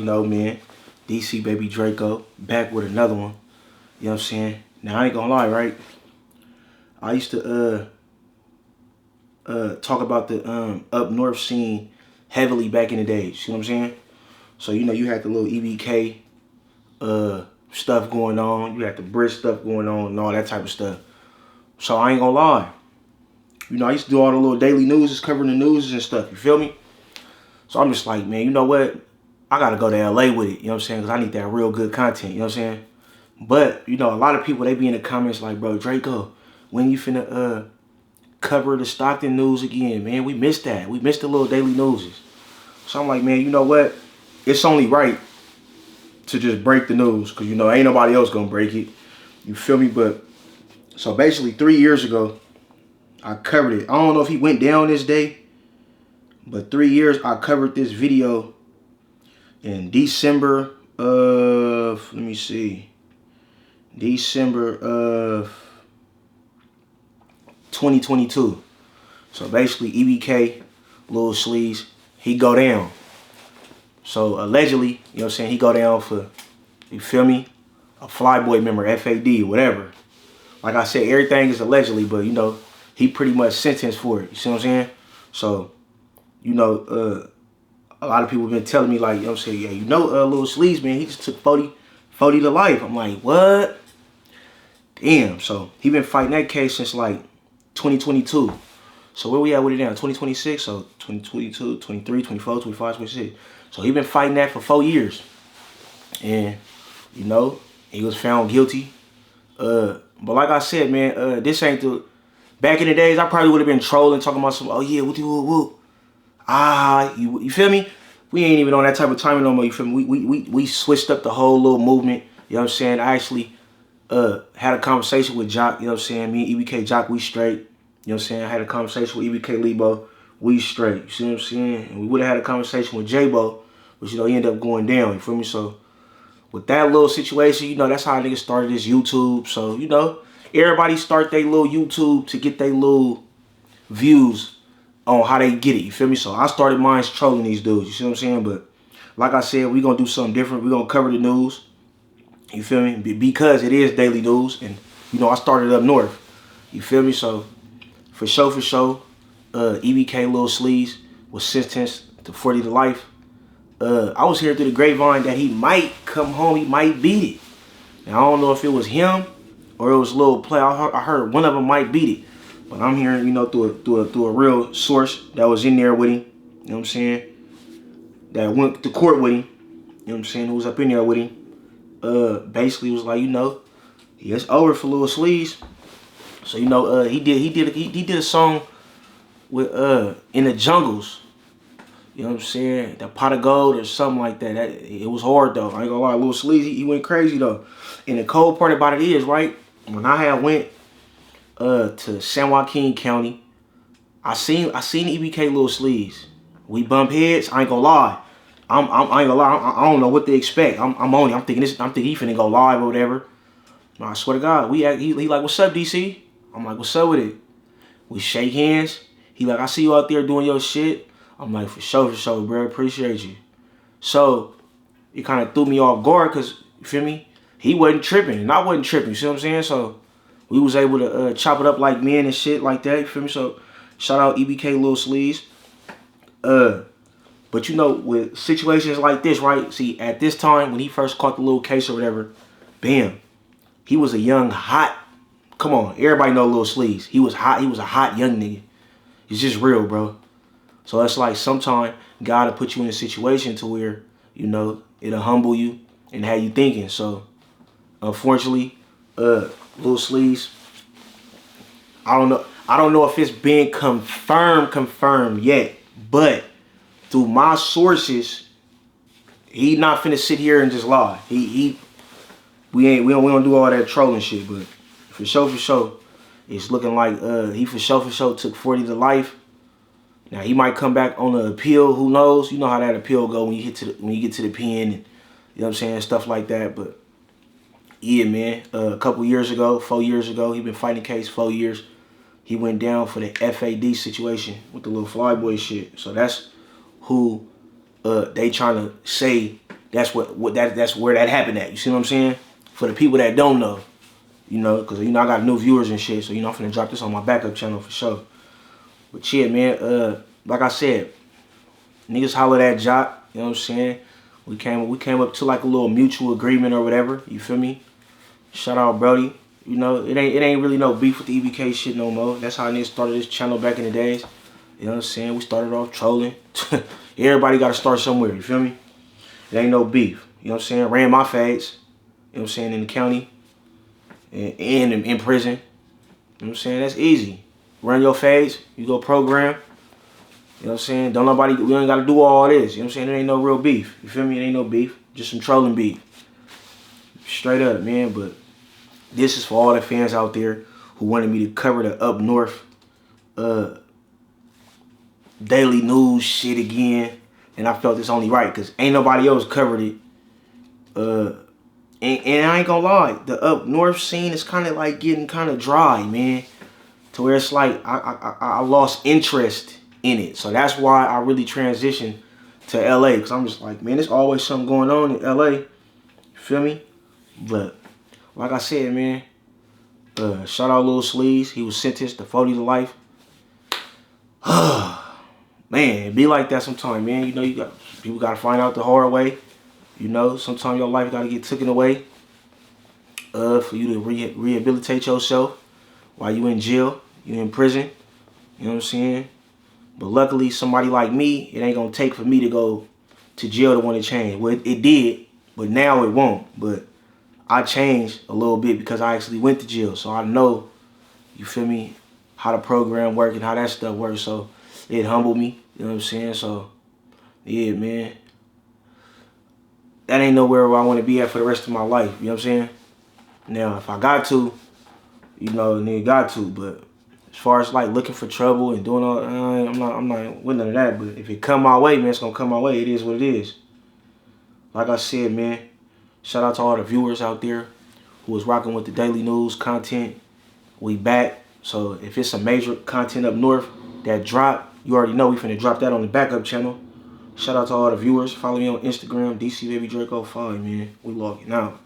know, man. DC Baby Draco, back with another one. You know what I'm saying? Now, I ain't gonna lie, right? I used to talk about the up north scene heavily back in the days. You know what I'm saying? So, you know, you had the little EBK stuff going on. You had the Brit stuff going on and all that type of stuff. So, I ain't gonna lie. You know, I used to do all the little daily news, covering the news and stuff. You feel me? So, I'm just like, man, you know what? I gotta go to LA with it. You know what I'm saying? Because I need that real good content. You know what I'm saying? But, you know, a lot of people, they be in the comments like, bro, Draco, when you finna cover the Stockton news again, man? We missed that. We missed the little daily newses. So I'm like, man, you know what? It's only right to just break the news because, you know, ain't nobody else gonna break it. You feel me? But, so basically 3 years ago, I covered it. I don't know if he went down this day, but 3 years I covered this video in December of, let me see, December of 2022. So basically EBK, Lil Sleeves, he go down. So allegedly, you know what I'm saying, he go down for, you feel me, a Flyboy member, FAD, whatever. Like I said, everything is allegedly, but you know, he pretty much sentenced for it. You see what I'm saying? So, you know, a lot of people have been telling me like, you know what I'm saying, yeah, you know, Lil Sleeves, man, he just took 40 to life. I'm like, what? Damn. So he been fighting that case since like 2022. So where we at with it now? 2026. So 2022, 23, 24, 25, 26. So he been fighting that for 4 years. And, you know, he was found guilty. But like I said, man, this ain't the... Back in the days, I probably would have been trolling, talking about some, oh yeah, whoop. You feel me? We ain't even on that type of timing no more, you feel me? We switched up the whole little movement, you know what I'm saying? I actually had a conversation with Jock, you know what I'm saying? Me and EBK Jock, we straight, you know what I'm saying? I had a conversation with EBK Lebo, we straight, you see what I'm saying? And we would have had a conversation with J-Bo, but you know, he ended up going down, you feel me? So, with that little situation, you know, that's how niggas started this YouTube, so, you know, everybody start their little YouTube to get their little views on how they get it, you feel me? So I started mine trolling these dudes, you see what I'm saying? But like I said, we gonna do something different. We gonna cover the news, you feel me? Because it is daily news, and you know, I started up north, you feel me? So for sure, EBK Lil Sleeves was sentenced to 40 to life. I was hearing through the grapevine that he might come home, he might beat it. Now I don't know if it was him or it was a little play. I heard one of them might beat it. But I'm hearing, you know, through a real source that was in there with him, you know what I'm saying, that went to court with him, you know what I'm saying, who was up in there with him, basically was like, you know, yeah, it's over for Lil Sleeves. So, you know, he did a song with In the Jungles, you know what I'm saying, the Pot of Gold or something like that. It was hard though. I ain't gonna lie, Lil Sleeves, he went crazy though. And the cold part about it is, right, when I had went to San Joaquin County, I seen EBK Lil Sleeves. We bump heads. I ain't gonna lie. I ain't gonna lie. I don't know what to expect. I'm on it. I'm thinking he finna go live or whatever. I swear to God, he like, what's up, DC? I'm like, what's up with it? We shake hands. He like, I see you out there doing your shit. I'm like, for sure, bro. Appreciate you. So it kind of threw me off guard because, you feel me? He wasn't tripping and I wasn't tripping. You see what I'm saying? So we was able to chop it up like men and shit like that, you feel me? So, shout out EBK Lil Sleeves. But you know, with situations like this, right? See, at this time, when he first caught the little case or whatever, bam, he was a young, hot, come on, everybody know Lil Sleeves. He was hot, he was a hot young nigga. It's just real, bro. So it's like sometimes God will put you in a situation to where, you know, it'll humble you and have you thinking. So, unfortunately, Lil Sleeves, I don't know if it's been confirmed yet, but through my sources, he not finna sit here and just lie. We don't do all that trolling shit, but for sure, it's looking like he for sure took 40 to life. Now he might come back on the appeal, who knows? You know how that appeal go when you get to the pen, and, you know what I'm saying, stuff like that, but yeah, man, a couple years ago, 4 years ago, he been fighting the case 4 years. He went down for the FAD situation with the little Flyboy shit. So that's who they trying to say that's that's where that happened at. You see what I'm saying? For the people that don't know, you know, because you know I got new viewers and shit, so you know I'm finna drop this on my backup channel for sure. But yeah, man, like I said, niggas hollered at Jock, you know what I'm saying? We came up to like a little mutual agreement or whatever, you feel me? Shout out Brody. You know, it ain't really no beef with the EBK shit no more. That's how niggas started this channel back in the days. You know what I'm saying? We started off trolling. Everybody gotta start somewhere, you feel me? It ain't no beef. You know what I'm saying? Ran my fades, you know what I'm saying, in the county and in prison. You know what I'm saying? That's easy. Run your fades, you go program. You know what I'm saying? We ain't gotta do all this. You know what I'm saying? There ain't no real beef. You feel me? It ain't no beef. Just some trolling beef. Straight up, man. But this is for all the fans out there who wanted me to cover the up north daily news shit again. And I felt it's only right because ain't nobody else covered it. And I ain't gonna lie, the up north scene is kind of like getting kind of dry, man. To where it's like I lost interest in it. So that's why I really transitioned to LA. Because I'm just like, man, there's always something going on in LA. You feel me? But like I said, man, shout out Lil Sleeves. He was sentenced to 40 to life. Man, it be like that sometimes, man. You know, people gotta find out the hard way. You know, sometimes your life gotta get taken away. For you to rehabilitate yourself while you in jail, you in prison. You know what I'm saying? But luckily, somebody like me, it ain't gonna take for me to go to jail to want to change. Well, it did, but now it won't. But I changed a little bit because I actually went to jail. So I know, you feel me, how the program works and how that stuff works. So it humbled me, you know what I'm saying? So, yeah, man. That ain't nowhere where I want to be at for the rest of my life, you know what I'm saying? Now, if I got to, you know, nigga got to, but as far as like looking for trouble and doing all, I'm not with none of that. But if it come my way, man, it's gonna come my way. It is what it is. Like I said, man, shout out to all the viewers out there who was rocking with the daily news content. We back. So if it's some major content up north that drop, you already know we finna drop that on the backup channel. Shout out to all the viewers. Follow me on Instagram, DC Baby Draco 5, man. We logging out.